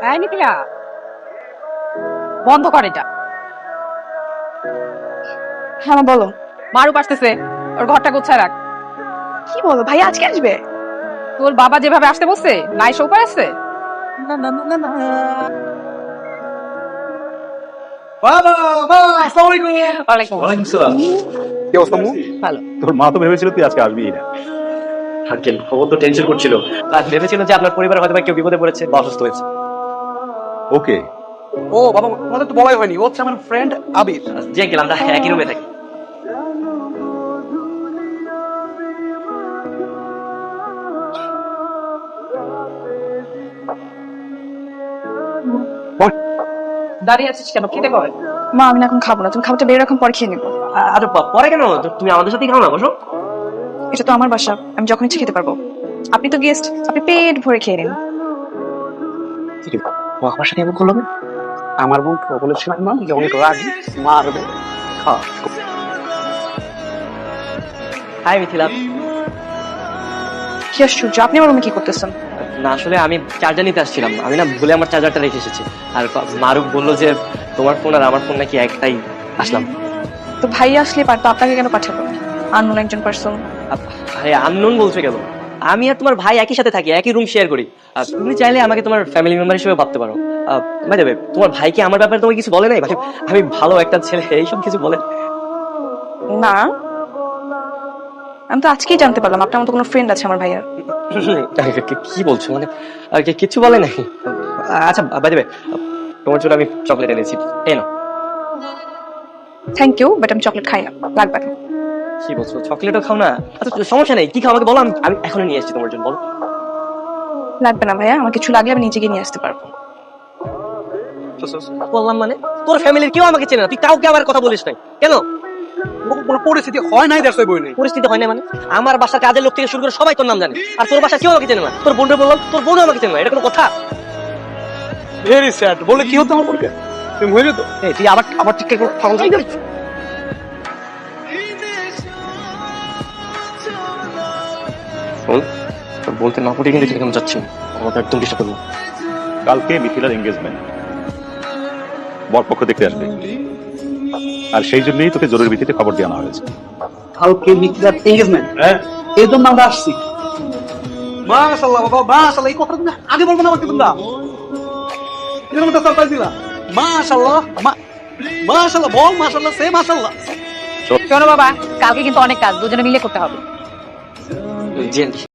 হ্যাঁ নিখিলা, বন্ধ কর এটা। হ্যাঁ বলো। মারুপ আসতেছে, ওর ঘরটা গোছায় রাখ। কি বলো ভাই আজকে আসবে? তোর বাবা যেভাবে আসতে বসছে, নাই সে উপায় আছে? না না না না না। বাবা মা আসসালামু আলাইকুম। ওয়ালাইকুম ওয়ালাইকুম আসসালাম। কি অবস্থা আম্মু? ভালো। তোর মা তো ভেবেছিল তুই আজকে আসবিই না। আঙ্কেল খবর তো টেনশন করছিল, আর ভেবেছিল যে আপনার পরিবার হয়তো বা কেউ বিপদে পড়েছে বা অসুস্থ হয়েছে। ওকে। ও বাবা আমাদের তো বলাই হয়নি, ও হচ্ছে আমার ফ্রেন্ড আবির। জি আঙ্কেল, আমরা একই রুমে থাকি। দাঁড়িয়ে আছিস কেন? খেতে কর। মা আমি না এখন খাবো না, তুমি খাবারটা বের রাখুন পরে খেয়ে নিবো। আরে পরে কেন? তুমি আমাদের সাথেই খাও না, বসো। এটা তো আমার বাসা, আমি যখন ইচ্ছে খেতে পারবো। আপনি তো গেস্ট, আপনি পেট ভরে খেয়ে নিন। ও আমার সাথে এমন করলো না? আমার বোন বলেছিলাম না যে অনেক রাগি, মারবে। হ্যাঁ হাই মিথিলা। কি আশ্চর্য, আপনি আমার রুমে কি করতেছেন? না আসলে আমি চার্জার নিতে আসছিলাম, আমি না ভুলে আমার চার্জারটা রেখে এসেছি। আর মারুফ বললো যে তোমার ফোন আর আমার ফোন নাকি একটাই, আসলাম। তো ভাই আসলে পারতো, আপনাকে কেন পাঠাবো? আননোন একজন পার্সন। আরে আননোন বলছো কেন? আমি আর তোমার ভাই একই সাথে থাকি, একই রুম শেয়ার করি। তুমি চাইলে আমাকে তোমার ফ্যামিলি মেম্বার হিসেবে ভাবতে পারো। বাই দ্য ওয়ে, তোমার ভাইকে আমার ব্যাপারে তোমাকে কিছু বলে নাই? মানে আমি ভালো একটা ছেলে, এইসব কিছু বলে? না, আমি তো আজকেই জানতে পারলাম আপনার মতো কোনো ফ্রেন্ড আছে আমার ভাইয়ার। কি বলছো? মানে কিছু বলে নাই? আচ্ছা বাই দ্য ওয়ে, তোমার জন্য আমি চকলেট এনেছি, এই নাও। থ্যাংক ইউ, বাট আমি চকলেট খাই না, লাগবে না। কি বলছো, চকলেটও খাও না? আচ্ছা সমস্যা নেই, কি খাও আমাকে বলো, আমি এখনই নিয়ে আসছি তোমার জন্য, বলো। লাগবে না ভাইয়া, আমার কিছু লাগলে আমি নিজে গিয়ে নিয়ে আসতে পারবো। বললাম মানে তোর ফ্যামিলির কেউ আমাকে চেনে না, তুই কাউকে আমার কথা বলিস নাই কেন? কোনো পরিস্থিতি হয় নাই, দ্যাটস বই নেই। পরিস্থিতি হয় না মানে? আমার বাসার কাজের লোক থেকে শুরু করে সবাই তোর নাম জানে, আর তোর বাসা কেউ আমাকে চেনে না। তোর বোনরে বললাম, তোর বোনও আমাকে চেনে না, এটা কোনো কথা? Very sad. বলে কি হতো আমার বোনকে? তুমি হয়ে যেত। এই তুই আবার ঠিক করে ফাউল যাই। শোন, তোর বলতে না পড়ে কিন্তু এখানে যাচ্ছি না, আমাকে একদম ডিস্টার্ব করবো। কালকে মিথিলার এঙ্গেজমেন্ট, বরপক্ষ দেখতে আসবে, আর সেই জন্যই তোকে জরুরি ভিত্তিতে খবর দেওয়া হয়েছে। কালকে মিথিলার এঙ্গেজমেন্ট, হ্যাঁ, এই জন্য আমরা আসছি। মাশাআল্লাহ বাবা, মাশাআল্লাহ। এই কথাটা তুমি আগে বলবো না আমাকে? তোমরা এরকম একটা সারপ্রাইজ দিলা। মাশাআল্লাহ, মাশাআল্লাহ। বল মাশাআল্লাহ, সে মাশাআল্লাহ। শোনো বাবা, কালকে কিন্তু অনেক কাজ, দুজনে মিলে করতে হবে। জি আন্টি।